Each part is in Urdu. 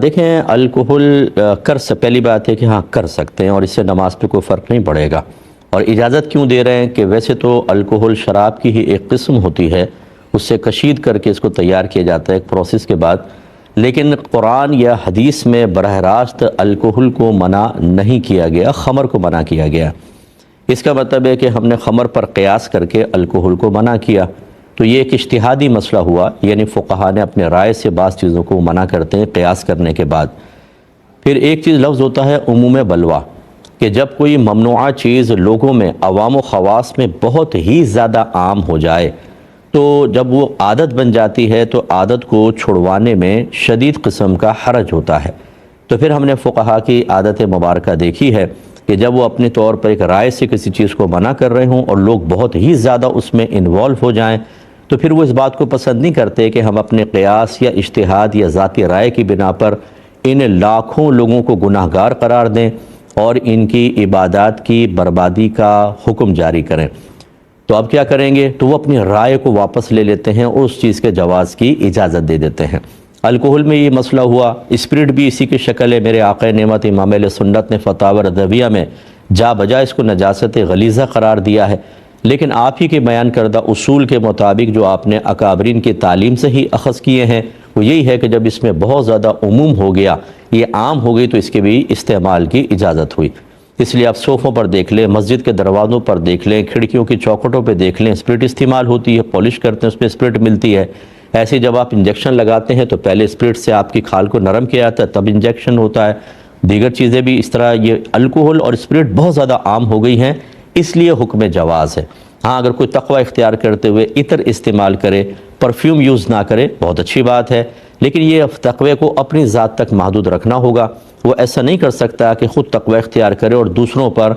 دیکھیں الکوہل پہلی بات ہے کہ ہاں کر سکتے ہیں اور اس سے نماز پہ کوئی فرق نہیں پڑے گا. اور اجازت کیوں دے رہے ہیں کہ ویسے تو الکوہل شراب کی ہی ایک قسم ہوتی ہے، اس سے کشید کر کے اس کو تیار کیا جاتا ہے ایک پروسیس کے بعد، لیکن قرآن یا حدیث میں براہ راست الکوہل کو منع نہیں کیا گیا، خمر کو منع کیا گیا. اس کا مطلب ہے کہ ہم نے خمر پر قیاس کر کے الکوہل کو منع کیا، تو یہ ایک اجتہادی مسئلہ ہوا، یعنی فقہا نے اپنے رائے سے بعض چیزوں کو منع کرتے ہیں قیاس کرنے کے بعد. پھر ایک چیز لفظ ہوتا ہے عموم بلوہ، کہ جب کوئی ممنوعہ چیز لوگوں میں عوام و خواص میں بہت ہی زیادہ عام ہو جائے تو جب وہ عادت بن جاتی ہے تو عادت کو چھڑوانے میں شدید قسم کا حرج ہوتا ہے. تو پھر ہم نے فقہا کی عادت مبارکہ دیکھی ہے کہ جب وہ اپنے طور پر ایک رائے سے کسی چیز کو منع کر رہے ہوں اور لوگ بہت ہی زیادہ اس میں انوالو ہو جائیں تو پھر وہ اس بات کو پسند نہیں کرتے کہ ہم اپنے قیاس یا اجتہاد یا ذاتی رائے کی بنا پر ان لاکھوں لوگوں کو گناہ گار قرار دیں اور ان کی عبادات کی بربادی کا حکم جاری کریں. تو اب کیا کریں گے؟ تو وہ اپنی رائے کو واپس لے لیتے ہیں اور اس چیز کے جواز کی اجازت دے دیتے ہیں. الکوہل میں یہ مسئلہ ہوا، اسپرٹ بھی اسی کی شکل ہے. میرے آقا نعمت امام اہل سنت نے فتاوی رضویہ میں جا بجا اس کو نجاست غلیظہ قرار دیا ہے، لیکن آپ ہی کے بیان کردہ اصول کے مطابق جو آپ نے اکابرین کی تعلیم سے ہی اخذ کیے ہیں وہ یہی ہے کہ جب اس میں بہت زیادہ عموم ہو گیا، یہ عام ہو گئی، تو اس کے بھی استعمال کی اجازت ہوئی. اس لیے آپ صوفوں پر دیکھ لیں، مسجد کے دروازوں پر دیکھ لیں، کھڑکیوں کی چوکھٹوں پہ دیکھ لیں، اسپرٹ استعمال ہوتی ہے، پالش کرتے ہیں اس پہ اسپرٹ ملتی ہے. ایسے جب آپ انجیکشن لگاتے ہیں تو پہلے اسپرٹ سے آپ کی کھال کو نرم کیا جاتا ہے تب انجیکشن ہوتا ہے. دیگر چیزیں بھی اس طرح، یہ الکوہل اور اسپرٹ بہت زیادہ عام ہو گئی ہیں، اس لیے حکم جواز ہے. ہاں اگر کوئی تقوی اختیار کرتے ہوئے عطر استعمال کرے، پرفیوم یوز نہ کرے، بہت اچھی بات ہے، لیکن یہ تقوی کو اپنی ذات تک محدود رکھنا ہوگا. وہ ایسا نہیں کر سکتا کہ خود تقوی اختیار کرے اور دوسروں پر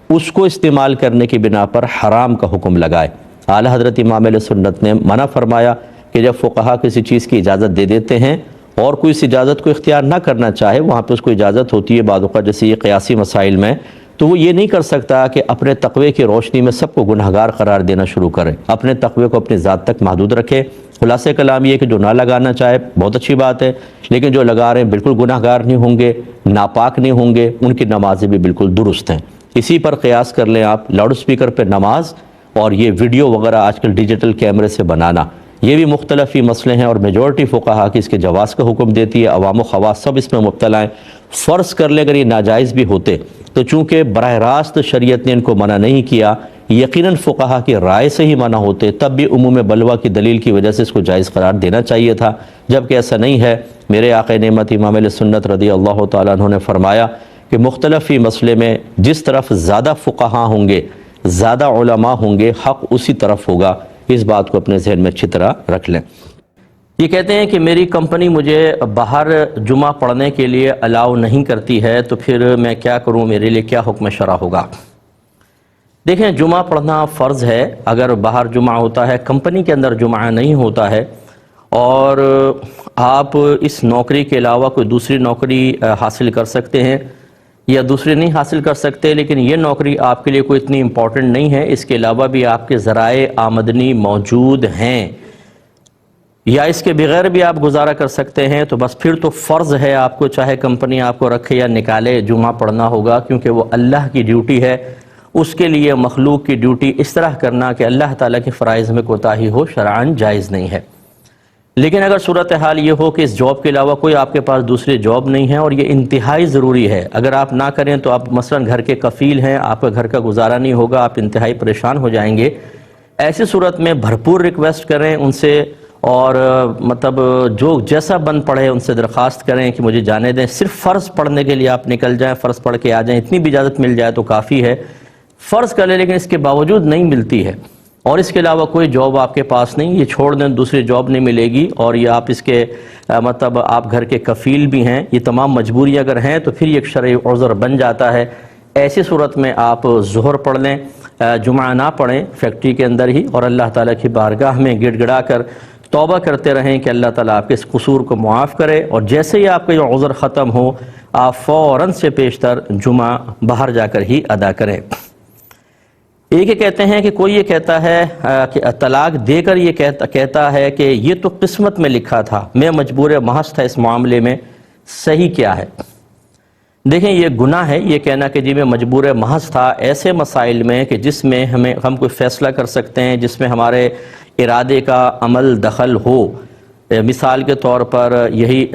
اس کو استعمال کرنے کی بنا پر حرام کا حکم لگائے. اعلیٰ حضرت امام علیہ سنت نے منع فرمایا کہ جب فقہا کسی چیز کی اجازت دے دیتے ہیں اور کوئی اس اجازت کو اختیار نہ کرنا چاہے، وہاں پہ اس کو اجازت ہوتی ہے بعض اوقات جیسے یہ قیاسی مسائل میں، تو وہ یہ نہیں کر سکتا کہ اپنے تقوی کی روشنی میں سب کو گناہگار قرار دینا شروع کرے. اپنے تقوی کو اپنی ذات تک محدود رکھے. خلاصہ کلام یہ ہے کہ جو نہ لگانا چاہے بہت اچھی بات ہے، لیکن جو لگا رہے ہیں بالکل گناہگار نہیں ہوں گے، ناپاک نہیں ہوں گے، ان کی نمازیں بھی بالکل درست ہیں. اسی پر قیاس کر لیں آپ، لاؤڈ سپیکر پہ نماز اور یہ ویڈیو وغیرہ آج کل ڈیجیٹل کیمرے سے بنانا، یہ بھی مختلف ہی مسئلے ہیں اور میجورٹی فقہا کی اس کے جواز کا حکم دیتی ہے. عوام و خواص سب اس میں مبتلا ہیں. فرض کر لیں اگر یہ ناجائز بھی ہوتے تو چونکہ براہ راست شریعت نے ان کو منع نہیں کیا، یقیناً فقہا کی رائے سے ہی منع ہوتے، تب بھی عموم بلوہ کی دلیل کی وجہ سے اس کو جائز قرار دینا چاہیے تھا، جبکہ ایسا نہیں ہے. میرے آقا نعمت امام علیہ سنت رضی اللہ تعالیٰ عنہ نے فرمایا کہ مختلف ہی مسئلے میں جس طرف زیادہ فقہا ہوں گے، زیادہ علماء ہوں گے، حق اسی طرف ہوگا. اس بات کو اپنے ذہن میں اچھی طرح رکھ لیں. یہ کہتے ہیں کہ میری کمپنی مجھے باہر جمعہ پڑھنے کے لیے الاؤ نہیں کرتی ہے، تو پھر میں کیا کروں، میرے لیے کیا حکم شرع ہوگا؟ دیکھیں، جمعہ پڑھنا فرض ہے. اگر باہر جمعہ ہوتا ہے، کمپنی کے اندر جمعہ نہیں ہوتا ہے اور آپ اس نوکری کے علاوہ کوئی دوسری نوکری حاصل کر سکتے ہیں یا دوسری نہیں حاصل کر سکتے، لیکن یہ نوکری آپ کے لیے کوئی اتنی امپورٹنٹ نہیں ہے، اس کے علاوہ بھی آپ کے ذرائع آمدنی موجود ہیں یا اس کے بغیر بھی آپ گزارا کر سکتے ہیں، تو بس پھر تو فرض ہے آپ کو، چاہے کمپنی آپ کو رکھے یا نکالے، جمعہ پڑھنا ہوگا، کیونکہ وہ اللہ کی ڈیوٹی ہے. اس کے لیے مخلوق کی ڈیوٹی اس طرح کرنا کہ اللہ تعالیٰ کے فرائض میں کوتاہی ہو شرعاً جائز نہیں ہے. لیکن اگر صورتحال یہ ہو کہ اس جاب کے علاوہ کوئی آپ کے پاس دوسری جاب نہیں ہے اور یہ انتہائی ضروری ہے، اگر آپ نہ کریں تو آپ مثلا گھر کے کفیل ہیں، آپ کا گھر کا گزارا نہیں ہوگا، آپ انتہائی پریشان ہو جائیں گے، ایسی صورت میں بھرپور ریکویسٹ کریں ان سے اور مطلب جو جیسا بن پڑے ان سے درخواست کریں کہ مجھے جانے دیں. صرف فرض پڑھنے کے لیے آپ نکل جائیں، فرض پڑھ کے آ جائیں، اتنی بھی اجازت مل جائے تو کافی ہے. فرض کر لیں لیکن اس کے باوجود نہیں ملتی ہے اور اس کے علاوہ کوئی جاب آپ کے پاس نہیں، یہ چھوڑ دیں، دوسری جاب نہیں ملے گی اور یہ آپ اس کے مطلب آپ گھر کے کفیل بھی ہیں، یہ تمام مجبوری اگر ہیں تو پھر یہ ایک شرعی عذر بن جاتا ہے. ایسی صورت میں آپ ظہر پڑھ لیں، جمعہ نہ پڑھیں فیکٹری کے اندر ہی، اور اللہ تعالیٰ کی بارگاہ میں گڑ گڑا کر توبہ کرتے رہیں کہ اللہ تعالیٰ آپ کے اس قصور کو معاف کرے، اور جیسے ہی آپ کا یہ عذر ختم ہو آپ فوراً سے پیشتر جمعہ باہر جا کر ہی ادا کریں. ایک یہ کہتے ہیں کہ کوئی یہ کہتا ہے کہ طلاق دے کر یہ کہتا ہے کہ یہ تو قسمت میں لکھا تھا، میں مجبور محض تھا اس معاملے میں، صحیح کیا ہے؟ دیکھیں یہ گناہ ہے یہ کہنا کہ جی میں مجبور محض تھا ایسے مسائل میں کہ جس میں ہم کوئی فیصلہ کر سکتے ہیں، جس میں ہمارے ارادے کا عمل دخل ہو۔ مثال کے طور پر یہی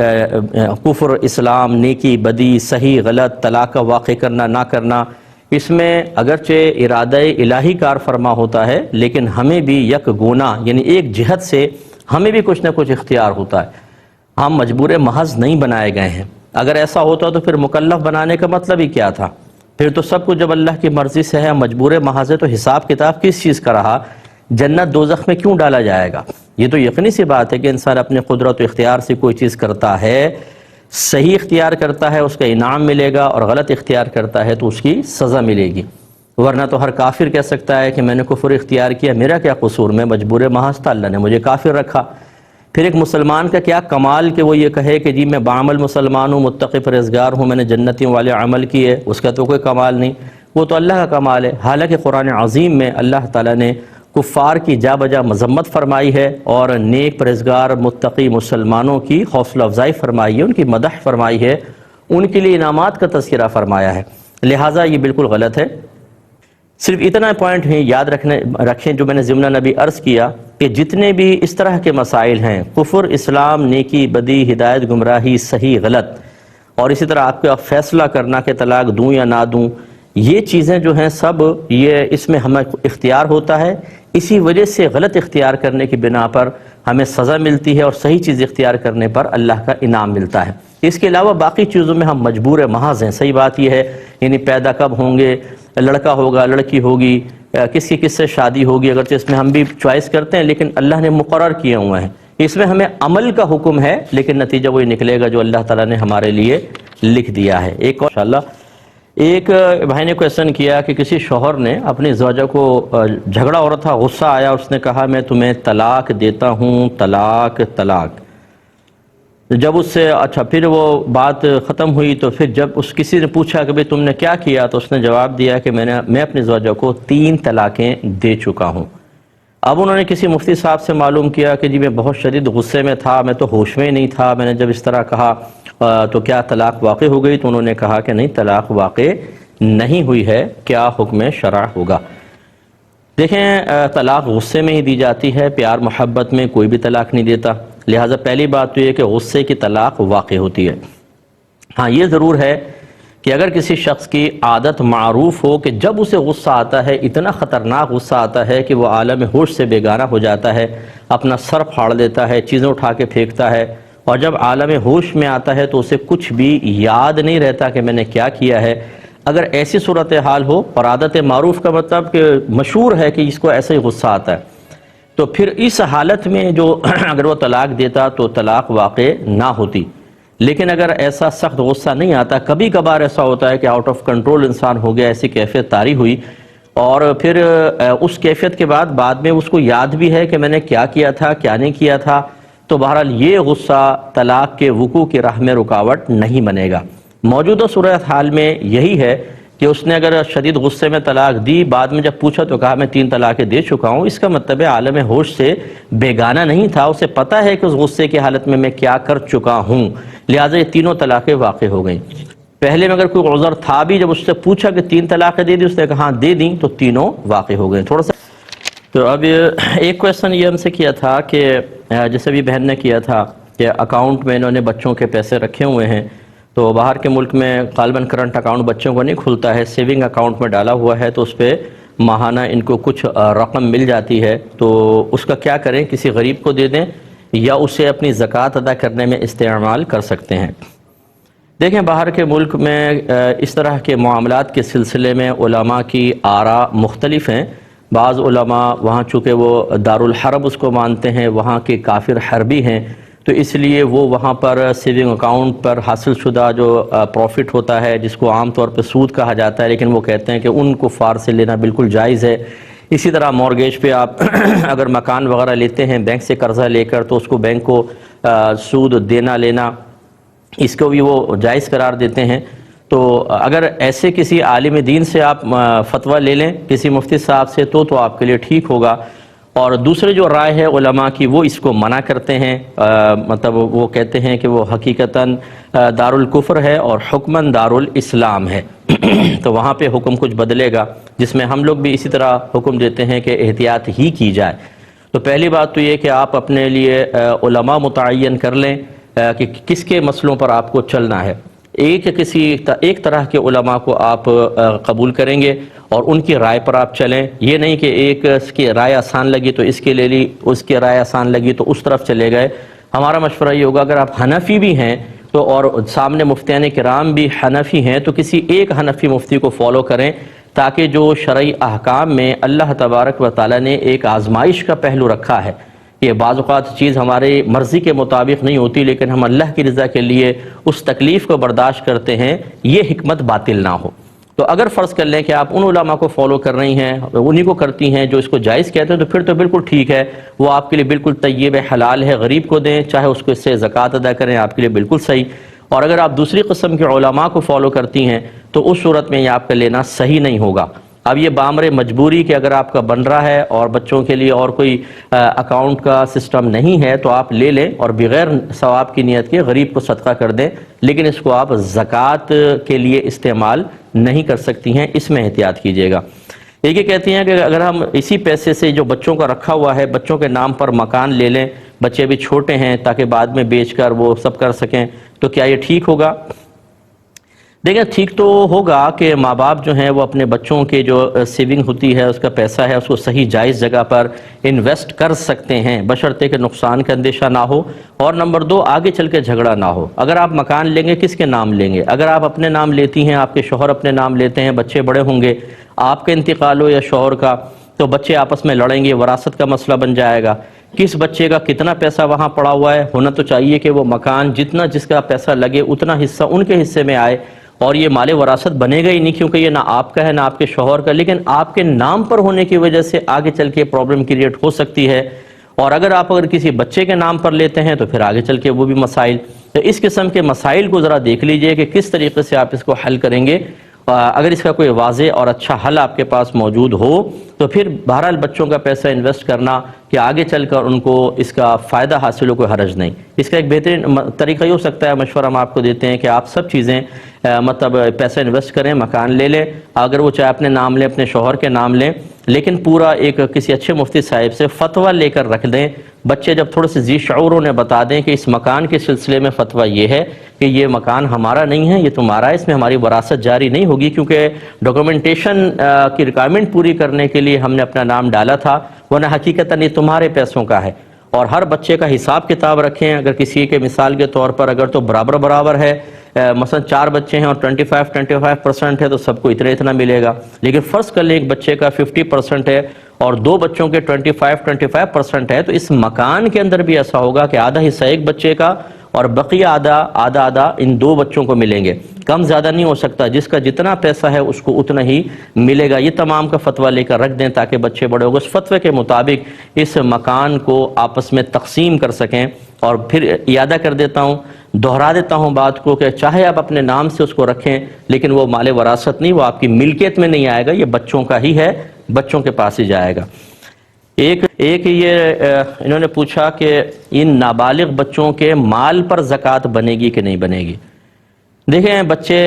کفر، اسلام، نیکی، بدی، صحیح، غلط، طلاق کا واقع کرنا نہ کرنا، اس میں اگرچہ ارادہ الہی کار فرما ہوتا ہے لیکن ہمیں بھی یک گونا یعنی ایک جہت سے ہمیں بھی کچھ نہ کچھ اختیار ہوتا ہے۔ ہم مجبور محض نہیں بنائے گئے ہیں۔ اگر ایسا ہوتا تو پھر مکلف بنانے کا مطلب ہی کیا تھا؟ پھر تو سب کچھ جب اللہ کی مرضی سے ہے، مجبور محض ہے، تو حساب کتاب کس چیز کا رہا؟ جنت دوزخ میں کیوں ڈالا جائے گا؟ یہ تو یقینی سی بات ہے کہ انسان اپنے قدرت و اختیار سے کوئی چیز کرتا ہے، صحیح اختیار کرتا ہے اس کا انعام ملے گا، اور غلط اختیار کرتا ہے تو اس کی سزا ملے گی۔ ورنہ تو ہر کافر کہہ سکتا ہے کہ میں نے کفر اختیار کیا، میرا کیا قصور، میں مجبور محض تھا، اللہ نے مجھے کافر رکھا۔ پھر ایک مسلمان کا کیا کمال کہ وہ یہ کہے کہ جی میں بعمل مسلمان ہوں، متقی پرہیزگار ہوں، میں نے جنتیوں والے عمل کیے، اس کا تو کوئی کمال نہیں، وہ تو اللہ کا کمال ہے۔ حالانکہ قرآن عظیم میں اللہ تعالیٰ نے کفار کی جا بجا مذمت فرمائی ہے اور نیک پرہیزگار متقی مسلمانوں کی حوصلہ افزائی فرمائی ہے، ان کی مدح فرمائی ہے، ان کے لیے انعامات کا تذکرہ فرمایا ہے۔ لہٰذا یہ بالکل غلط ہے۔ صرف اتنا پوائنٹ ہے یاد رکھیں جو میں نے ضمن نبی عرض کیا کہ جتنے بھی اس طرح کے مسائل ہیں، کفر، اسلام، نیکی، بدی، ہدایت، گمراہی، صحیح، غلط، اور اسی طرح آپ کا فیصلہ کرنا کہ طلاق دوں یا نہ دوں، یہ چیزیں جو ہیں سب یہ اس میں ہمیں اختیار ہوتا ہے، اسی وجہ سے غلط اختیار کرنے کی بنا پر ہمیں سزا ملتی ہے اور صحیح چیز اختیار کرنے پر اللہ کا انعام ملتا ہے۔ اس کے علاوہ باقی چیزوں میں ہم مجبور محض ہیں۔ صحیح بات یہ ہے، یعنی پیدا کب ہوں گے، لڑکا ہوگا، لڑکی ہوگی، کس سے شادی ہوگی، اگرچہ اس میں ہم بھی چوائس کرتے ہیں لیکن اللہ نے مقرر کیے ہوئے ہیں، اس میں ہمیں عمل کا حکم ہے لیکن نتیجہ وہی نکلے گا جو اللہ تعالیٰ نے ہمارے لیے لکھ دیا ہے۔ ایک اور انشاءاللہ، ایک بھائی نے کویسچن کیا کہ کسی شوہر نے اپنی زوجہ کو جھگڑا ہو رہا تھا، غصہ آیا، اس نے کہا میں تمہیں طلاق دیتا ہوں، طلاق طلاق۔ جب اس سے پھر وہ بات ختم ہوئی تو پھر جب کسی نے پوچھا کہ بھئی تم نے کیا کیا، تو اس نے جواب دیا کہ میں اپنی زوجہ کو 3 طلاقیں دے چکا ہوں۔ اب انہوں نے کسی مفتی صاحب سے معلوم کیا کہ جی میں بہت شدید غصے میں تھا، میں تو ہوش میں نہیں تھا، میں نے جب اس طرح کہا تو کیا طلاق واقع ہو گئی؟ تو انہوں نے کہا کہ نہیں، طلاق واقع نہیں ہوئی ہے، کیا حکم شرع ہوگا؟ دیکھیں طلاق غصے میں ہی دی جاتی ہے، پیار محبت میں کوئی بھی طلاق نہیں دیتا، لہٰذا پہلی بات تو یہ کہ غصے کی طلاق واقع ہوتی ہے۔ ہاں یہ ضرور ہے کہ اگر کسی شخص کی عادت معروف ہو کہ جب اسے غصہ آتا ہے، اتنا خطرناک غصہ آتا ہے کہ وہ عالم ہوش سے بیگانہ ہو جاتا ہے، اپنا سر پھاڑ دیتا ہے، چیزیں اٹھا کے پھینکتا ہے، اور جب عالم ہوش میں آتا ہے تو اسے کچھ بھی یاد نہیں رہتا کہ میں نے کیا کیا ہے، اگر ایسی صورتحال ہو، اور عادت معروف کا مطلب کہ مشہور ہے کہ اس کو ایسا ہی غصہ آتا ہے، تو پھر اس حالت میں جو اگر وہ طلاق دیتا تو طلاق واقع نہ ہوتی۔ لیکن اگر ایسا سخت غصہ نہیں آتا، کبھی کبھار ایسا ہوتا ہے کہ آؤٹ آف کنٹرول انسان ہو گیا، ایسی کیفیت طاری ہوئی، اور پھر اس کیفیت کے بعد میں اس کو یاد بھی ہے کہ میں نے کیا کیا تھا، کیا نہیں کیا تھا، تو بہرحال یہ غصہ طلاق کے وقوع کی راہ میں رکاوٹ نہیں بنے گا۔ موجودہ صورتحال میں یہی ہے کہ اس نے اگر شدید غصے میں طلاق دی، بعد میں جب پوچھا تو کہا میں 3 طلاقیں دے چکا ہوں، اس کا مطلب ہے عالم ہوش سے بیگانہ نہیں تھا، اسے پتہ ہے کہ اس غصے کی حالت میں کیا کر چکا ہوں، لہٰذا یہ تینوں طلاقیں واقع ہو گئیں۔ پہلے میں اگر کوئی عذر تھا بھی، جب اس سے پوچھا کہ 3 طلاقیں دے دی، اس نے کہا ہاں دے دیں، تو تینوں واقع ہو گئے۔ تھوڑا سا تو اب ایک کویسچن یہ ہم سے کیا تھا کہ جیسے بھی بہن نے کیا تھا کہ اکاؤنٹ میں انہوں نے بچوں کے پیسے رکھے ہوئے ہیں، تو باہر کے ملک میں غالباً کرنٹ اکاؤنٹ بچوں کو نہیں کھلتا ہے، سیونگ اکاؤنٹ میں ڈالا ہوا ہے، تو اس پہ ماہانہ ان کو کچھ رقم مل جاتی ہے، تو اس کا کیا کریں؟ کسی غریب کو دے دیں یا اسے اپنی زکوٰۃ ادا کرنے میں استعمال کر سکتے ہیں؟ دیکھیں باہر کے ملک میں اس طرح کے معاملات کے سلسلے میں علماء کی آراء مختلف ہیں۔ بعض علماء وہاں چونکہ وہ دارالحرب اس کو مانتے ہیں، وہاں کے کافر حربی ہیں، تو اس لیے وہ وہاں پر سیونگ اکاؤنٹ پر حاصل شدہ جو پروفٹ ہوتا ہے، جس کو عام طور پہ سود کہا جاتا ہے، لیکن وہ کہتے ہیں کہ ان کفار سے لینا بالکل جائز ہے۔ اسی طرح مورگیج پہ آپ اگر مکان وغیرہ لیتے ہیں بینک سے قرضہ لے کر، تو اس کو بینک کو سود دینا لینا، اس کو بھی وہ جائز قرار دیتے ہیں۔ تو اگر ایسے کسی عالم دین سے آپ فتویٰ لے لیں، کسی مفتی صاحب سے، تو آپ کے لیے ٹھیک ہوگا، اور دوسرے جو رائے ہے علماء کی وہ اس کو منع کرتے ہیں، مطلب وہ کہتے ہیں کہ وہ حقیقتاً دارالکفر ہے اور حکماً دارالاسلام ہے تو وہاں پہ حکم کچھ بدلے گا، جس میں ہم لوگ بھی اسی طرح حکم دیتے ہیں کہ احتیاط ہی کی جائے۔ تو پہلی بات تو یہ کہ آپ اپنے لیے علماء متعین کر لیں کہ کس کے مسئلوں پر آپ کو چلنا ہے۔ ایک طرح کے علماء کو آپ قبول کریں گے اور ان کی رائے پر آپ چلیں، یہ نہیں کہ ایک کی رائے آسان لگی تو اس کے لے لی، اس کی رائے آسان لگی تو اس طرف چلے گئے۔ ہمارا مشورہ یہ ہوگا اگر آپ حنفی بھی ہیں تو اور سامنے مفتیان کرام بھی حنفی ہیں تو کسی ایک حنفی مفتی کو فالو کریں، تاکہ جو شرعی احکام میں اللہ تبارک و تعالی نے ایک آزمائش کا پہلو رکھا ہے، یہ بعض اوقات چیز ہمارے مرضی کے مطابق نہیں ہوتی لیکن ہم اللہ کی رضا کے لیے اس تکلیف کو برداشت کرتے ہیں، یہ حکمت باطل نہ ہو۔ تو اگر فرض کر لیں کہ آپ ان علماء کو فالو کر رہی ہیں، انہی کو کرتی ہیں جو اس کو جائز کہتے ہیں، تو پھر تو بالکل ٹھیک ہے، وہ آپ کے لیے بالکل طیب حلال ہے، غریب کو دیں چاہے اس کو اس سے زکوٰۃ ادا کریں، آپ کے لیے بالکل صحیح۔ اور اگر آپ دوسری قسم کے علماء کو فالو کرتی ہیں تو اس صورت میں یہ آپ کا لینا صحیح نہیں ہوگا۔ اب یہ بامر مجبوری کہ اگر آپ کا بن رہا ہے اور بچوں کے لیے اور کوئی اکاؤنٹ کا سسٹم نہیں ہے تو آپ لے لیں اور بغیر ثواب کی نیت کے غریب کو صدقہ کر دیں، لیکن اس کو آپ زکوٰۃ کے لیے استعمال نہیں کر سکتی ہیں، اس میں احتیاط کیجیے گا۔ یہ کہتی ہیں کہ اگر ہم اسی پیسے سے جو بچوں کا رکھا ہوا ہے، بچوں کے نام پر مکان لے لیں، بچے بھی چھوٹے ہیں تاکہ بعد میں بیچ کر وہ سب کر سکیں، تو کیا یہ ٹھیک ہوگا؟ دیکھیں ٹھیک تو ہوگا کہ ماں باپ جو ہیں وہ اپنے بچوں کے جو سیونگ ہوتی ہے، اس کا پیسہ ہے، اس کو صحیح جائز جگہ پر انویسٹ کر سکتے ہیں، بشرطے کہ نقصان کا اندیشہ نہ ہو، اور نمبر 2 آگے چل کے جھگڑا نہ ہو۔ اگر آپ مکان لیں گے کس کے نام لیں گے؟ اگر آپ اپنے نام لیتی ہیں، آپ کے شوہر اپنے نام لیتے ہیں، بچے بڑے ہوں گے، آپ کا انتقال ہو یا شوہر کا، تو بچے آپس میں لڑیں گے، وراثت کا مسئلہ بن جائے گا۔ کس بچے کا کتنا پیسہ وہاں پڑا ہوا ہے، ہونا تو چاہیے کہ وہ مکان جتنا جس کا پیسہ لگے اتنا حصہ ان کے حصے میں آئے، اور یہ مال وراثت بنے گا ہی نہیں، کیونکہ یہ نہ آپ کا ہے نہ آپ کے شوہر کا، لیکن آپ کے نام پر ہونے کی وجہ سے آگے چل کے پرابلم کریٹ ہو سکتی ہے۔ اور اگر کسی بچے کے نام پر لیتے ہیں تو پھر آگے چل کے وہ بھی مسائل، تو اس قسم کے مسائل کو ذرا دیکھ لیجئے کہ کس طریقے سے آپ اس کو حل کریں گے۔ اگر اس کا کوئی واضح اور اچھا حل آپ کے پاس موجود ہو تو پھر بہرحال بچوں کا پیسہ انویسٹ کرنا کہ آگے چل کر ان کو اس کا فائدہ حاصل ہو، کوئی حرج نہیں۔ اس کا ایک بہترین طریقہ یہ ہو سکتا ہے، مشورہ ہم آپ کو دیتے ہیں کہ آپ سب چیزیں مطلب پیسہ انویسٹ کریں، مکان لے لیں، اگر وہ چاہے اپنے نام لیں، اپنے شوہر کے نام لیں، لیکن پورا ایک کسی اچھے مفتی صاحب سے فتویٰ لے کر رکھ دیں۔ بچے جب تھوڑے سے ذی شعور انہیں بتا دیں کہ اس مکان کے سلسلے میں فتویٰ یہ ہے کہ یہ مکان ہمارا نہیں ہے، یہ تمہارا ہے، اس میں ہماری وراثت جاری نہیں ہوگی، کیونکہ ڈاکومنٹیشن کی ریکوائرمنٹ پوری کرنے کے لیے ہم نے اپنا نام ڈالا تھا، ورنہ حقیقتاً یہ تمہارے پیسوں کا ہے۔ اور ہر بچے کا حساب کتاب رکھیں، اگر کسی کے مثال کے طور پر اگر تو برابر ہے، مثلا 4 بچے ہیں اور 25% ہے تو سب کو اتنا ملے گا، لیکن فرض کر لیں ایک بچے کا 50% ہے اور 2 بچوں کے 25% ہے، تو اس مکان کے اندر بھی ایسا ہوگا کہ آدھا حصہ ایک بچے کا اور بقیہ آدھا ان 2 بچوں کو ملیں گے، کم زیادہ نہیں ہو سکتا، جس کا جتنا پیسہ ہے اس کو اتنا ہی ملے گا۔ یہ تمام کا فتویٰ لے کر رکھ دیں تاکہ بچے بڑے ہوگے اس فتوے کے مطابق اس مکان کو آپس میں تقسیم کر سکیں۔ اور پھر اعادہ کر دیتا ہوں، دہرا دیتا ہوں بات کو کہ چاہے آپ اپنے نام سے اس کو رکھیں لیکن وہ مال وراثت نہیں، وہ آپ کی ملکیت میں نہیں آئے گا، یہ بچوں کا ہی ہے، بچوں کے پاس ہی جائے گا۔ ایک یہ انہوں نے پوچھا کہ ان نابالغ بچوں کے مال پر زکوٰۃ بنے گی کہ نہیں بنے گی؟ دیکھیں بچے،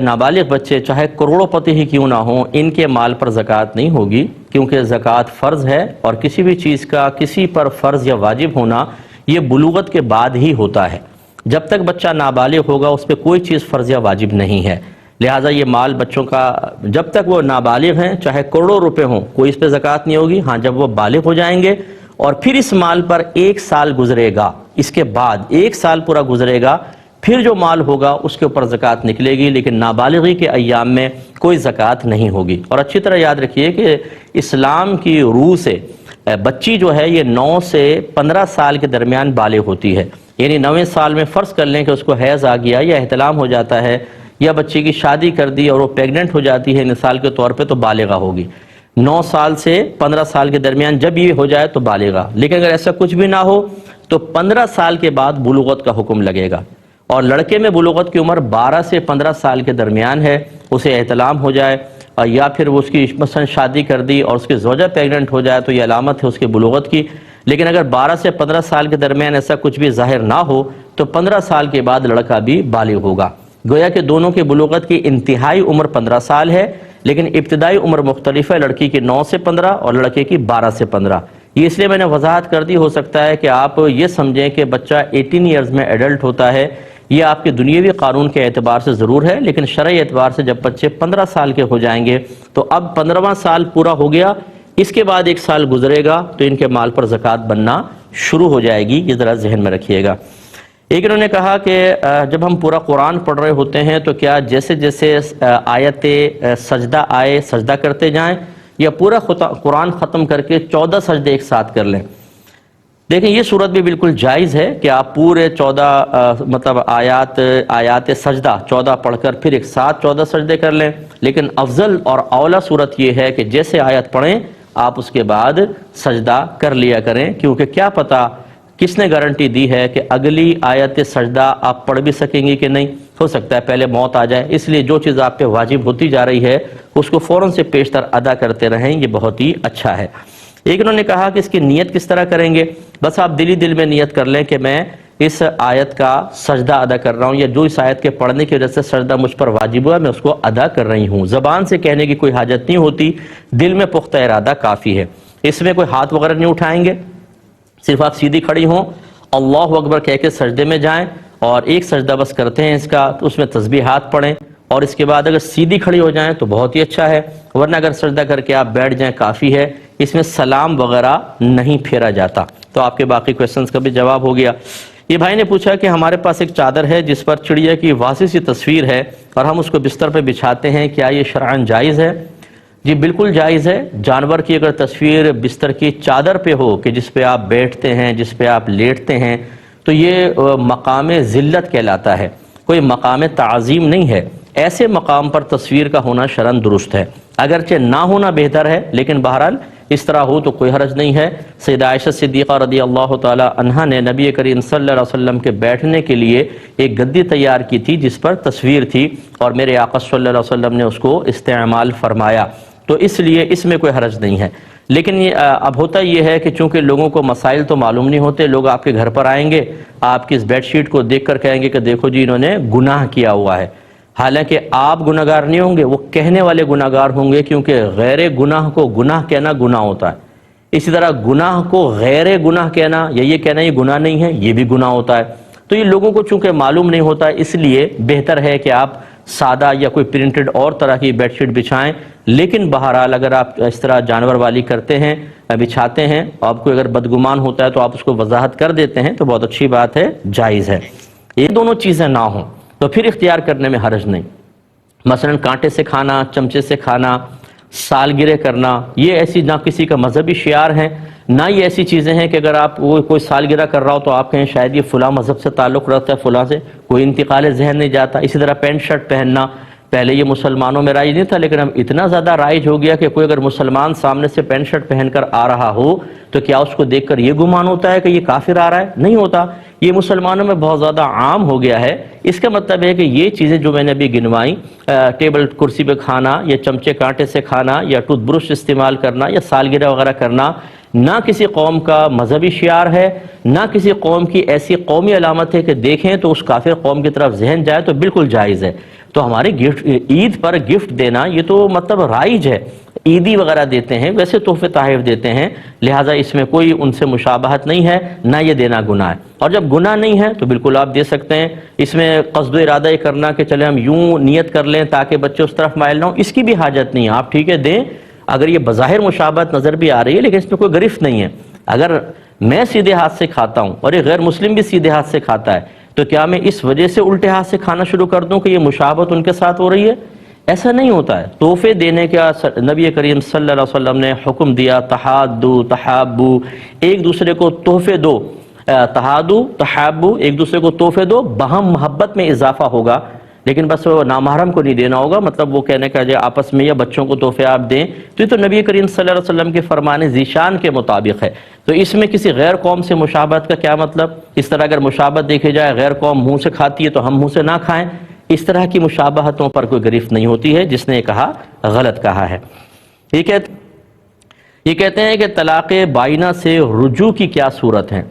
نابالغ بچے چاہے کروڑوں پتی ہی کیوں نہ ہوں، ان کے مال پر زکوٰۃ نہیں ہوگی، کیونکہ زکوٰۃ فرض ہے، اور کسی بھی چیز کا کسی پر فرض یا واجب ہونا یہ بلوغت کے بعد ہی ہوتا ہے۔ جب تک بچہ نابالغ ہوگا اس پہ کوئی چیز فرض یا واجب نہیں ہے، لہٰذا یہ مال بچوں کا جب تک وہ نابالغ ہیں چاہے کروڑوں روپے ہوں کوئی اس پہ زکوٰۃ نہیں ہوگی۔ ہاں جب وہ بالغ ہو جائیں گے اور پھر اس مال پر 1 سال گزرے گا، اس کے بعد 1 سال پورا گزرے گا، پھر جو مال ہوگا اس کے اوپر زکوٰۃ نکلے گی، لیکن نابالغی کے ایام میں کوئی زکوٰۃ نہیں ہوگی۔ اور اچھی طرح یاد رکھیے کہ اسلام کی روح سے بچی جو ہے یہ 9 سے 15 سال کے درمیان بالغ ہوتی ہے، یعنی 9ویں سال میں فرض کر لیں کہ اس کو حیض آ گیا یا احتلام ہو جاتا ہے، یا بچی کی شادی کر دی اور وہ پیگننٹ ہو جاتی ہے مثال کے طور پہ، تو بالغہ ہوگی۔ 9 سال سے 15 سال کے درمیان جب یہ ہو جائے تو بالغہ، لیکن اگر ایسا کچھ بھی نہ ہو تو 15 سال کے بعد بلوغت کا حکم لگے گا۔ اور لڑکے میں بلوغت کی عمر 12 سے 15 سال کے درمیان ہے، اسے احتلام ہو جائے یا پھر وہ اس کی مثلا شادی کر دی اور اس کی زوجہ پیگننٹ ہو جائے تو یہ علامت ہے اس کی بلوغت کی. لیکن اگر 12 سے 15 سال کے درمیان ایسا کچھ بھی ظاہر نہ ہو تو 15 سال کے بعد لڑکا بھی بالغ ہوگا. گویا کہ دونوں کی بلوغت کی انتہائی عمر 15 سال ہے، لیکن ابتدائی عمر مختلف ہے، لڑکی کی 9 سے 15 اور لڑکے کی 12 سے 15. یہ اس لیے میں نے وضاحت کر دی، ہو سکتا ہے کہ آپ یہ سمجھیں کہ بچہ 18 ایئرز میں ایڈلٹ ہوتا ہے. یہ آپ کے دنیاوی قانون کے اعتبار سے ضرور ہے، لیکن شرعی اعتبار سے جب بچے 15 سال کے ہو جائیں گے تو اب 15واں سال پورا ہو گیا، اس کے بعد 1 سال گزرے گا تو ان کے مال پر زکوٰۃ بننا شروع ہو جائے گی. یہ ذرا ذہن میں رکھیے گا. ایک انہوں نے کہا کہ جب ہم پورا قرآن پڑھ رہے ہوتے ہیں تو کیا جیسے جیسے آیت سجدہ آئے سجدہ کرتے جائیں یا پورا قرآن ختم کر کے 14 سجدے ایک ساتھ کر لیں؟ دیکھیں یہ صورت بھی بالکل جائز ہے کہ آپ پورے 14 آیات سجدہ 14 پڑھ کر پھر ایک ساتھ 14 سجدے کر لیں، لیکن افضل اور اولا صورت یہ ہے کہ جیسے آیت پڑھیں آپ اس کے بعد سجدہ کر لیا کریں، کیونکہ کیا پتہ کس نے گارنٹی دی ہے کہ اگلی آیت سجدہ آپ پڑھ بھی سکیں گی کہ نہیں. ہو سکتا ہے پہلے موت آ جائے، اس لیے جو چیز آپ پہ واجب ہوتی جا رہی ہے اس کو فوراً سے پیشتر ادا کرتے رہیں، یہ بہت ہی اچھا ہے. ایک انہوں نے کہا کہ اس کی نیت کس طرح کریں گے؟ بس آپ دل میں نیت کر لیں کہ میں اس آیت کا سجدہ ادا کر رہا ہوں، یا جو اس آیت کے پڑھنے کی وجہ سے سجدہ مجھ پر واجب ہوا میں اس کو ادا کر رہی ہوں. زبان سے کہنے کی کوئی حاجت نہیں ہوتی، دل میں پختہ ارادہ کافی ہے. اس میں کوئی ہاتھ وغیرہ نہیں اٹھائیں گے، صرف آپ سیدھی کھڑی ہوں اللہ اکبر کہہ کے سجدے میں جائیں اور ایک سجدہ بس کرتے ہیں اس کا، تو اس میں تسبیحات پڑھیں اور اس کے بعد اگر سیدھی کھڑی ہو جائیں تو بہت ہی اچھا ہے، ورنہ اگر سجدہ کر کے آپ بیٹھ جائیں کافی ہے. اس میں سلام وغیرہ نہیں پھیرا جاتا. تو آپ کے باقی کویسچنز کا بھی جواب ہو گیا. یہ بھائی نے پوچھا کہ ہمارے پاس ایک چادر ہے جس پر چڑیا کی واضح سی تصویر ہے اور ہم اس کو بستر پہ بچھاتے ہیں، کیا یہ شرعاً جائز ہے؟ جی بالکل جائز ہے. جانور کی اگر تصویر بستر کی چادر پہ ہو کہ جس پہ آپ بیٹھتے ہیں، جس پہ آپ لیٹتے ہیں، تو یہ مقام ذلت کہلاتا ہے، کوئی مقام تعظیم نہیں ہے. ایسے مقام پر تصویر کا ہونا شرعاً درست ہے، اگرچہ نہ ہونا بہتر ہے، لیکن بہرحال اس طرح ہو تو کوئی حرج نہیں ہے. سیدہ عائشہ صدیقہ رضی اللہ تعالی عنہا نے نبی کریم صلی اللہ علیہ وسلم کے بیٹھنے کے لیے ایک گدی تیار کی تھی جس پر تصویر تھی، اور میرے آقا صلی اللہ علیہ وسلم نے اس کو استعمال فرمایا، تو اس لیے اس میں کوئی حرج نہیں ہے. لیکن اب ہوتا یہ ہے کہ چونکہ لوگوں کو مسائل تو معلوم نہیں ہوتے، لوگ آپ کے گھر پر آئیں گے، آپ کی اس بیڈ شیٹ کو دیکھ کر کہیں گے کہ دیکھو جی انہوں نے گناہ کیا ہوا ہے. حالانکہ آپ گناہگار نہیں ہوں گے، وہ کہنے والے گناہگار ہوں گے، کیونکہ غیر گناہ کو گناہ کہنا گناہ ہوتا ہے. اسی طرح گناہ کو غیر گناہ کہنا یا یہ کہنا یہ گناہ نہیں ہے، یہ بھی گناہ ہوتا ہے. تو یہ لوگوں کو چونکہ معلوم نہیں ہوتا، اس لیے بہتر ہے کہ آپ سادہ یا کوئی پرنٹڈ اور طرح کی بیڈ شیٹ بچھائیں. لیکن بہرحال اگر آپ اس طرح جانور والی کرتے ہیں، بچھاتے ہیں، آپ کو اگر بدگمان ہوتا ہے تو آپ اس کو وضاحت کر دیتے ہیں تو بہت اچھی بات ہے، جائز ہے. یہ دونوں چیزیں نہ ہوں تو پھر اختیار کرنے میں حرج نہیں. مثلا کانٹے سے کھانا، چمچے سے کھانا، سالگرہ کرنا، یہ ایسی نہ کسی کا مذہبی شعار ہیں، نہ یہ ایسی چیزیں ہیں کہ اگر آپ کوئی سالگرہ کر رہا ہو تو آپ کہیں شاید یہ فلاں مذہب سے تعلق رکھتا ہے، فلاں سے کوئی انتقال ذہن نہیں جاتا. اسی طرح پینٹ شرٹ پہننا، پہلے یہ مسلمانوں میں رائج نہیں تھا، لیکن اب اتنا زیادہ رائج ہو گیا کہ کوئی اگر مسلمان سامنے سے پینٹ شرٹ پہن کر آ رہا ہو تو کیا اس کو دیکھ کر یہ گمان ہوتا ہے کہ یہ کافر آ رہا ہے؟ نہیں ہوتا. یہ مسلمانوں میں بہت زیادہ عام ہو گیا ہے. اس کا مطلب ہے کہ یہ چیزیں جو میں نے ابھی گنوائیں، ٹیبل کرسی پہ کھانا یا چمچے کانٹے سے کھانا یا ٹوتھ برش استعمال کرنا یا سالگرہ وغیرہ کرنا، نہ کسی قوم کا مذہبی شعار ہے، نہ کسی قوم کی ایسی قومی علامت ہے کہ دیکھیں تو اس کافر قوم کی طرف ذہن جائے، تو بالکل جائز ہے. تو ہمارے عید پر گفٹ دینا یہ تو مطلب رائج ہے، عیدی وغیرہ دیتے ہیں، ویسے تحفے تحائف دیتے ہیں، لہٰذا اس میں کوئی ان سے مشابہت نہیں ہے، نہ یہ دینا گناہ ہے. اور جب گناہ نہیں ہے تو بالکل آپ دے سکتے ہیں. اس میں قصد و ارادہ یہ کرنا کہ چلے ہم یوں نیت کر لیں تاکہ بچے اس طرف مائل نہ ہوں، اس کی بھی حاجت نہیں ہے. آپ ٹھیک ہے دیں، اگر یہ بظاہر مشابہت نظر بھی آ رہی ہے لیکن اس میں کوئی گرفت نہیں ہے. اگر میں سیدھے ہاتھ سے کھاتا ہوں اور ایک غیر مسلم بھی سیدھے ہاتھ سے کھاتا ہے تو کیا میں اس وجہ سے الٹے ہاتھ سے کھانا شروع کر دوں کہ یہ مشابہت ان کے ساتھ ہو رہی ہے؟ ایسا نہیں ہوتا ہے. تحفے دینے کا نبی کریم صلی اللہ علیہ وسلم نے حکم دیا، تحادو تحابو، ایک دوسرے کو تحفے دو، تحادو تحابو، ایک دوسرے کو تحفے دو، باہم محبت میں اضافہ ہوگا. لیکن بس وہ نامحرم کو نہیں دینا ہوگا، مطلب وہ کہنے کا جو آپس میں یا بچوں کو تحفے آپ دیں تو یہ تو نبی کریم صلی اللہ علیہ وسلم کے فرمان ذیشان کے مطابق ہے. تو اس میں کسی غیر قوم سے مشابہت کا کیا مطلب؟ اس طرح اگر مشابہت دیکھی جائے، غیر قوم منہ سے کھاتی ہے تو ہم منہ سے نہ کھائیں، اس طرح کی مشابہتوں پر کوئی گرفت نہیں ہوتی ہے. جس نے کہا غلط کہا ہے. یہ کہتے ہیں کہ طلاق بائنہ سے رجوع کی کیا صورت ہے.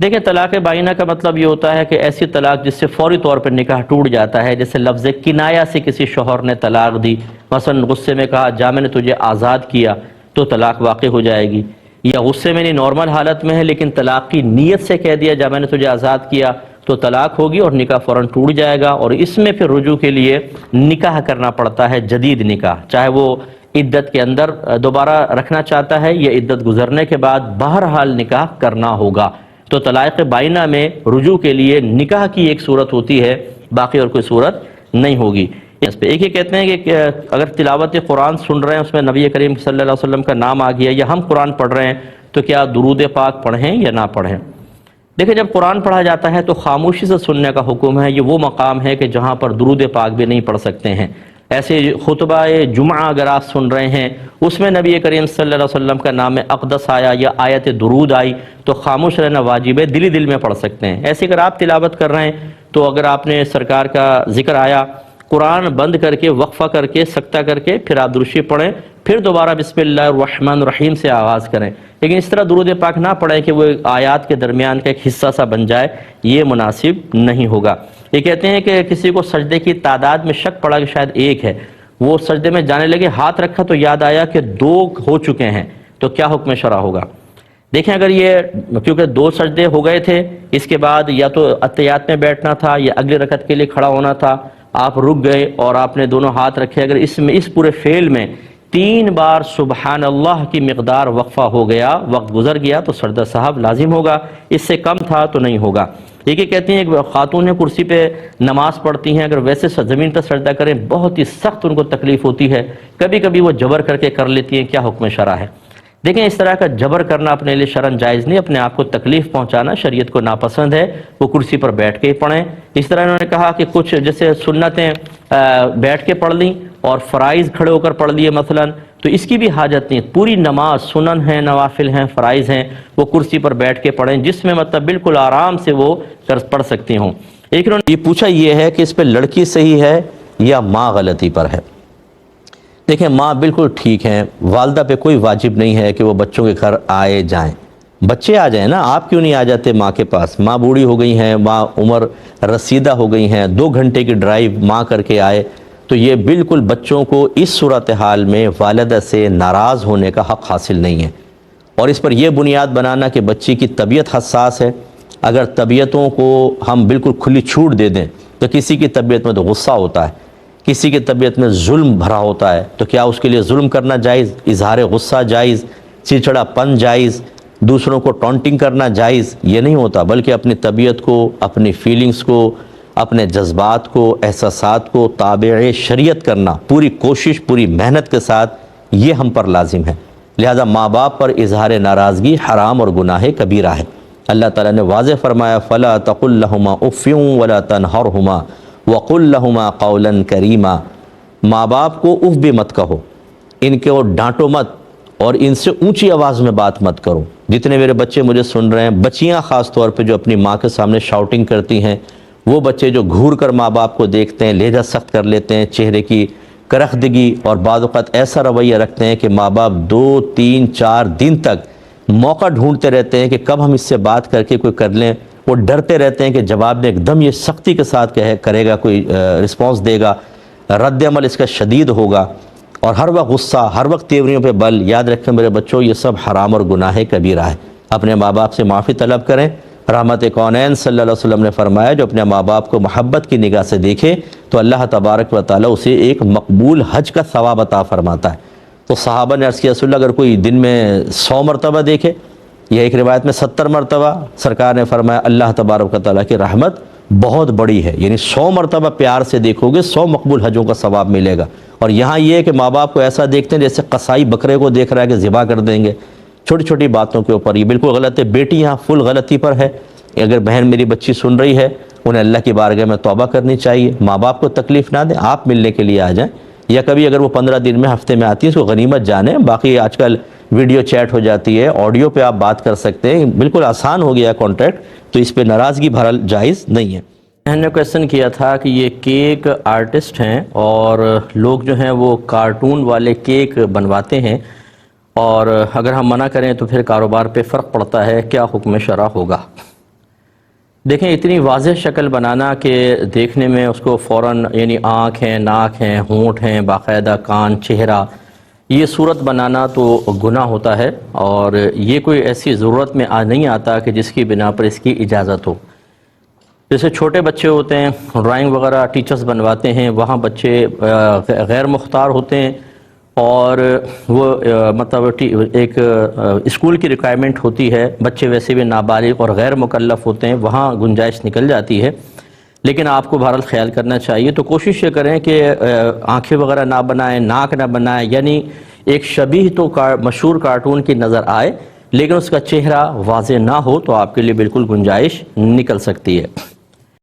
دیکھیں طلاق بائنہ کا مطلب یہ ہوتا ہے کہ ایسی طلاق جس سے فوری طور پر نکاح ٹوٹ جاتا ہے. جیسے لفظ کنایہ سے کسی شوہر نے طلاق دی، مثلا غصے میں کہا جا میں نے تجھے آزاد کیا، تو طلاق واقع ہو جائے گی. یا غصے میں نہیں، نارمل حالت میں ہے لیکن طلاق کی نیت سے کہہ دیا جا میں نے تجھے آزاد کیا، تو طلاق ہوگی اور نکاح فوراً ٹوٹ جائے گا. اور اس میں پھر رجوع کے لیے نکاح کرنا پڑتا ہے، جدید نکاح، چاہے وہ عدت کے اندر دوبارہ رکھنا چاہتا ہے یا عدت گزرنے کے بعد، بہرحال نکاح کرنا ہوگا. تو طلاق بائنہ میں رجوع کے لیے نکاح کی ایک صورت ہوتی ہے، باقی اور کوئی صورت نہیں ہوگی. اس پہ ایک یہ کہتے ہیں کہ اگر تلاوت قرآن سن رہے ہیں اس میں نبی کریم صلی اللہ علیہ وسلم کا نام آ گیا، یا ہم قرآن پڑھ رہے ہیں تو کیا درود پاک پڑھیں یا نہ پڑھیں. دیکھیں جب قرآن پڑھا جاتا ہے تو خاموشی سے سننے کا حکم ہے. یہ وہ مقام ہے کہ جہاں پر درود پاک بھی نہیں پڑھ سکتے ہیں. ایسے خطبہ جمعہ اگر آپ سن رہے ہیں اس میں نبی کریم صلی اللہ علیہ وسلم کا نام اقدس آیا یا آیت درود آئی تو خاموش رہنا واجب ہے، دلی دل میں پڑھ سکتے ہیں. ایسے اگر آپ تلاوت کر رہے ہیں تو اگر آپ نے سرکار کا ذکر آیا، قرآن بند کر کے وقفہ کر کے سکتہ کر کے پھر آپ درود شریف پڑھیں، پھر دوبارہ بسم اللہ الرحمن الرحیم سے آغاز کریں. لیکن اس طرح درود پاک نہ پڑھیں کہ وہ آیات کے درمیان کا ایک حصہ سا بن جائے، یہ مناسب نہیں ہوگا. یہ کہتے ہیں کہ کسی کو سجدے کی تعداد میں شک پڑا کہ شاید ایک ہے، وہ سجدے میں جانے لگے، ہاتھ رکھا تو یاد آیا کہ 2 ہو چکے ہیں، تو کیا حکم شرع ہوگا. دیکھیں اگر یہ کیونکہ 2 سجدے ہو گئے تھے، اس کے بعد یا تو اتحیات میں بیٹھنا تھا یا اگلی رکعت کے لیے کھڑا ہونا تھا، آپ رک گئے اور آپ نے دونوں ہاتھ رکھے، اگر اس پورے فعل میں 3 بار سبحان اللہ کی مقدار وقفہ ہو گیا، وقت گزر گیا، تو سجدہ صاحب لازم ہوگا. اس سے کم تھا تو نہیں ہوگا. یہ کہتے ہیں کہ خاتون کرسی پہ نماز پڑھتی ہیں، اگر ویسے زمین پر سجدہ کریں بہت ہی سخت ان کو تکلیف ہوتی ہے، کبھی کبھی وہ جبر کر کے کر لیتی ہیں، کیا حکم شرع ہے. دیکھیں اس طرح کا جبر کرنا اپنے لیے شرعاً جائز نہیں، اپنے آپ کو تکلیف پہنچانا شریعت کو ناپسند ہے. وہ کرسی پر بیٹھ کے ہی پڑھیں. اس طرح انہوں نے کہا کہ کچھ جیسے سنتیں بیٹھ کے پڑھ لیں اور فرائض کھڑے ہو کر پڑھ لیے مثلا، تو اس کی بھی حاجت نہیں. پوری نماز سنن ہیں، نوافل ہیں، فرائض ہیں، وہ کرسی پر بیٹھ کے پڑھیں جس میں مطلب بالکل آرام سے وہ پڑھ سکتی ہوں. ایک انہوں نے یہ پوچھا یہ ہے کہ اس پہ لڑکی صحیح ہے یا ماں غلطی پر ہے. دیکھیں ماں بالکل ٹھیک ہیں، والدہ پہ کوئی واجب نہیں ہے کہ وہ بچوں کے گھر آئے جائیں. بچے آ جائیں نا، آپ کیوں نہیں آ جاتے ماں کے پاس؟ ماں بوڑھی ہو گئی ہیں، ماں عمر رسیدہ ہو گئی ہیں، 2 گھنٹے کی ڈرائیو ماں کر کے آئے، تو یہ بالکل بچوں کو اس صورتحال میں والدہ سے ناراض ہونے کا حق حاصل نہیں ہے. اور اس پر یہ بنیاد بنانا کہ بچی کی طبیعت حساس ہے، اگر طبیعتوں کو ہم بالکل کھلی چھوٹ دے دیں تو کسی کی طبیعت میں تو غصہ ہوتا ہے، کسی کی طبیعت میں ظلم بھرا ہوتا ہے، تو کیا اس کے لیے ظلم کرنا جائز، اظہار غصہ جائز، چڑچڑا پن جائز، دوسروں کو ٹونٹنگ کرنا جائز؟ یہ نہیں ہوتا، بلکہ اپنی طبیعت کو، اپنی فیلنگز کو، اپنے جذبات کو، احساسات کو تابع شریعت کرنا پوری کوشش، پوری محنت کے ساتھ یہ ہم پر لازم ہے. لہذا ماں باپ پر اظہار ناراضگی حرام اور گناہ کبیرہ ہے. اللہ تعالیٰ نے واضح فرمایا فَلَا تَقُلْ لَهُمَا اُفٍّ وَلَا تَنْهَرْهُمَا وَقُلْ لَهُمَا قَوْلًا كَرِيمًا. ماں باپ کو اف بھی مت کہو، ان کو ڈانٹو مت اور ان سے اونچی آواز میں بات مت کرو. جتنے میرے بچے مجھے سن رہے ہیں، بچیاں خاص طور پہ جو اپنی ماں کے سامنے شاؤٹنگ کرتی ہیں، وہ بچے جو گھور کر ماں باپ کو دیکھتے ہیں، لہجہ سخت کر لیتے ہیں، چہرے کی کرخدگی اور بعض اوقات ایسا رویہ رکھتے ہیں کہ ماں باپ 2 3 4 دن تک موقع ڈھونڈتے رہتے ہیں کہ کب ہم اس سے بات کر کے کوئی کر لیں. وہ ڈرتے رہتے ہیں کہ جواب میں ایک دم یہ سختی کے ساتھ کرے گا، کوئی رسپانس دے گا، رد عمل اس کا شدید ہوگا، اور ہر وقت غصہ، ہر وقت تیوریوں پہ بل. یاد رکھیں میرے بچوں، یہ سب حرام اور گناہ کبیرہ ہے. اپنے ماں باپ سے معافی طلب کریں. رحمت کونین صلی اللہ علیہ وسلم نے فرمایا جو اپنے ماں باپ کو محبت کی نگاہ سے دیکھے تو اللہ تبارک و تعالیٰ اسے ایک مقبول حج کا ثواب عطا فرماتا ہے. تو صحابہ نے عرض کیا رسول اللہ اگر کوئی دن میں 100 مرتبہ دیکھے یا ایک روایت میں 70 مرتبہ، سرکار نے فرمایا اللہ تبارک و تعالیٰ کی رحمت بہت بڑی ہے، یعنی 100 مرتبہ پیار سے دیکھو گے 100 مقبول حجوں کا ثواب ملے گا. اور یہاں یہ ہے کہ ماں باپ کو ایسا دیکھتے ہیں جیسے قصائی بکرے کو دیکھ رہا ہے کہ ذبح کر دیں گے. چھوٹی چھوٹی باتوں کے اوپر یہ بالکل غلط ہے. بیٹی یہاں فل غلطی پر ہے. اگر بہن میری بچی سن رہی ہے، انہیں اللہ کی بارگاہ میں توبہ کرنی چاہیے. ماں باپ کو تکلیف نہ دیں، آپ ملنے کے لیے آ جائیں، یا کبھی اگر وہ 15 دن میں، ہفتے میں آتی ہے، اس کو غنیمت جانیں. باقی آج کل ویڈیو چیٹ ہو جاتی ہے، آڈیو پہ آپ بات کر سکتے ہیں، بالکل آسان ہو گیا ہے کانٹیکٹ، تو اس پہ ناراضگی بھرل جائز نہیں ہے. میں نے کویسچن کیا تھا کہ یہ کیک آرٹسٹ ہیں اور لوگ جو ہیں وہ کارٹون والے کیک بنواتے ہیں، اور اگر ہم منع کریں تو پھر کاروبار پہ فرق پڑتا ہے، کیا حکم شرع ہوگا؟ دیکھیں، اتنی واضح شکل بنانا کہ دیکھنے میں اس کو فوراً، یعنی آنکھ ہیں، ناک ہیں، ہونٹ ہیں، باقاعدہ کان، چہرہ، یہ صورت بنانا تو گناہ ہوتا ہے، اور یہ کوئی ایسی ضرورت میں نہیں آتا کہ جس کی بنا پر اس کی اجازت ہو۔ جیسے چھوٹے بچے ہوتے ہیں، ڈرائنگ وغیرہ ٹیچرز بنواتے ہیں، وہاں بچے غیر مختار ہوتے ہیں، اور وہ مطلب ایک اسکول کی ریکوائرمنٹ ہوتی ہے، بچے ویسے بھی نابالغ اور غیر مکلف ہوتے ہیں، وہاں گنجائش نکل جاتی ہے۔ لیکن آپ کو بہرحال خیال کرنا چاہیے، تو کوشش یہ کریں کہ آنکھیں وغیرہ نہ بنائیں، ناک نہ بنائیں، یعنی ایک شبیہ تو مشہور کارٹون کی نظر آئے لیکن اس کا چہرہ واضح نہ ہو، تو آپ کے لیے بالکل گنجائش نکل سکتی ہے۔